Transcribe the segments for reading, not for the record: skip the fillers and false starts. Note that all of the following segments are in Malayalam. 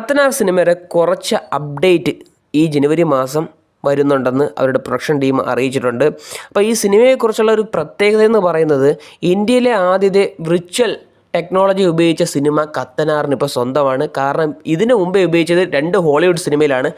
കത്തനാർ സിനിമയുടെ കുറച്ച് അപ്ഡേറ്റ് ഈ ജനുവരി മാസം വരുന്നുണ്ടെന്ന് അവരുടെ പ്രൊഡക്ഷൻ ടീം അറിയിച്ചിട്ടുണ്ട്. അപ്പോൾ ഈ സിനിമയെക്കുറിച്ചുള്ള ഒരു പ്രത്യേകത എന്ന് പറയുന്നത് ഇന്ത്യയിലെ ആദ്യത്തെ വിർച്വൽ ടെക്നോളജി ഉപയോഗിച്ച സിനിമ കത്തനാറിന് ഇപ്പോൾ സ്വന്തമാണ്. കാരണം ഇതിനു മുമ്പേ ഉപയോഗിച്ചത് 2 ഹോളിവുഡ് സിനിമയിലാണ്.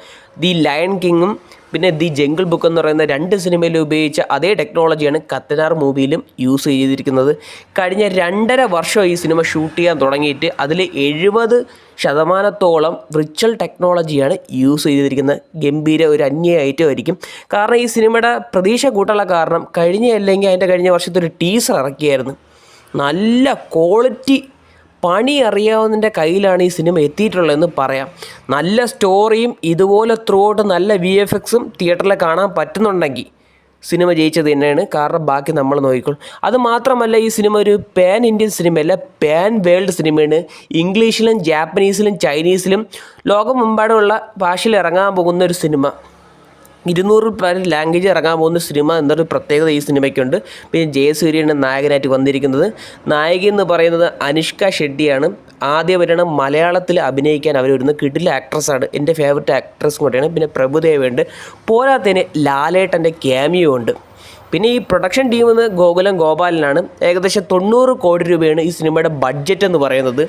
ദി ലയൺ കിങ്ങും പിന്നെ ദി ജംഗിൾ ബുക്ക് എന്ന് പറയുന്ന 2 സിനിമയിൽ ഉപയോഗിച്ച അതേ ടെക്നോളജിയാണ് കത്തനാർ മൂവിയിലും യൂസ് ചെയ്തിരിക്കുന്നത്. കഴിഞ്ഞ 2.5 വർഷം ഈ സിനിമ ഷൂട്ട് ചെയ്യാൻ തുടങ്ങിയിട്ട് അതിൽ 70% വിർച്വൽ ടെക്നോളജിയാണ് യൂസ് ചെയ്തിരിക്കുന്നത്. ഗംഭീര ഒരു അന്യ ഐറ്റം ആയിരിക്കും. കാരണം ഈ സിനിമയുടെ പ്രതീക്ഷ കൂട്ടാനുള്ള കാരണം കഴിഞ്ഞ വർഷത്തെ ഒരു ടീസർ ഇറക്കിയായിരുന്നു. നല്ല ക്വാളിറ്റി പണി അറിയാവുന്നതിൻ്റെ കയ്യിലാണ് ഈ സിനിമ എത്തിയിട്ടുള്ളതെന്ന് പറയാം. നല്ല സ്റ്റോറിയും ഇതുപോലെ ത്രൂ ഔട്ട് നല്ല VFXും തിയേറ്ററിൽ കാണാൻ പറ്റുന്നുണ്ടെങ്കിൽ സിനിമ ജയിച്ചത് തന്നെയാണ്. കാരണം ബാക്കി നമ്മൾ നോക്കിക്കോളും. അത് മാത്രമല്ല ഈ സിനിമ ഒരു പാൻ ഇന്ത്യൻ സിനിമയല്ല, പാൻ വേൾഡ് സിനിമയാണ്. ഇംഗ്ലീഷിലും ജാപ്പനീസിലും ചൈനീസിലും ലോകമെമ്പാടുമുള്ള ഭാഷയിൽ ഇറങ്ങാൻ പോകുന്ന ഒരു സിനിമ. 200 ലാംഗ്വേജ് ഇറങ്ങാൻ പോകുന്ന സിനിമ എന്നൊരു പ്രത്യേകത ഈ സിനിമയ്ക്കുണ്ട്. പിന്നെ ജയസൂര്യയാണ് നായകനായിട്ട് വന്നിരിക്കുന്നത്. നായിക എന്ന് പറയുന്നത് അനുഷ്ക ഷെട്ടിയാണ്. ആദ്യമായിട്ടാണ് മലയാളത്തിൽ അഭിനയിക്കാൻ അവർ വരുന്നത്. കിടില ആക്ട്രസ്സാണ്, എൻ്റെ ഫേവററ്റ് ആക്ട്രസ് കൂടെയാണ്. പിന്നെ പ്രഭുദേവയുണ്ട്. പോരാത്തതിന് ലാലേട്ടൻ്റെ ക്യാമിയോ ഉണ്ട്. പിന്നെ ഈ പ്രൊഡക്ഷൻ ടീം എന്ന് ഗോകുലം ഗോപാലനാണ്. ഏകദേശം 90 കോടി രൂപയാണ് ഈ സിനിമയുടെ ബഡ്ജറ്റ് എന്ന് പറയുന്നത്.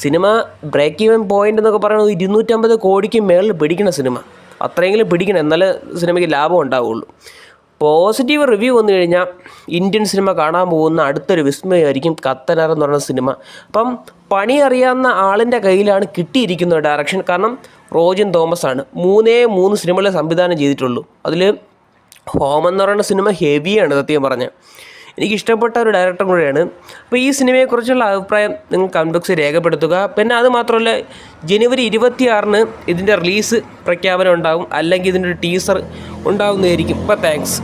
സിനിമ ബ്രേക്ക് ഈവൻ പോയിൻ്റ് എന്നൊക്കെ പറയുന്നത് 250 കോടിക്ക് മേളിൽ പിടിക്കുന്ന സിനിമ. അത്രയെങ്കിലും പിടിക്കണം, എന്നാലേ സിനിമയ്ക്ക് ലാഭം ഉണ്ടാവുകയുള്ളൂ. പോസിറ്റീവ് റിവ്യൂ വന്നു കഴിഞ്ഞാൽ ഇന്ത്യൻ സിനിമ കാണാൻ പോകുന്ന അടുത്തൊരു വിസ്മയമായിരിക്കും കത്തനാർ എന്ന് പറയുന്ന സിനിമ. അപ്പം പണി അറിയാവുന്ന ആളിൻ്റെ കയ്യിലാണ് കിട്ടിയിരിക്കുന്നത് ഡയറക്ഷൻ. കാരണം റോജിൻ തോമസ് ആണ് 3 സിനിമകളെ സംവിധാനം ചെയ്തിട്ടുള്ളൂ. അതിൽ ഹോം എന്ന് പറയുന്ന സിനിമ ഹെവിയാണ് സത്യം പറഞ്ഞാൽ. എനിക്കിഷ്ടപ്പെട്ട ഒരു ഡയറക്ടർ കൂടെയാണ്. അപ്പോൾ ഈ സിനിമയെക്കുറിച്ചുള്ള അഭിപ്രായം നിങ്ങൾ കമന്റ് ബോക്സിൽ രേഖപ്പെടുത്തുക. പിന്നെ അത് മാത്രമല്ല, ജനുവരി 26-ന് ഇതിൻ്റെ റിലീസ് പ്രഖ്യാപനം ഉണ്ടാകും, അല്ലെങ്കിൽ ഇതിൻ്റെ ഒരു ടീസർ ഉണ്ടാകുന്നതായിരിക്കും. അപ്പോൾ താങ്ക്സ്.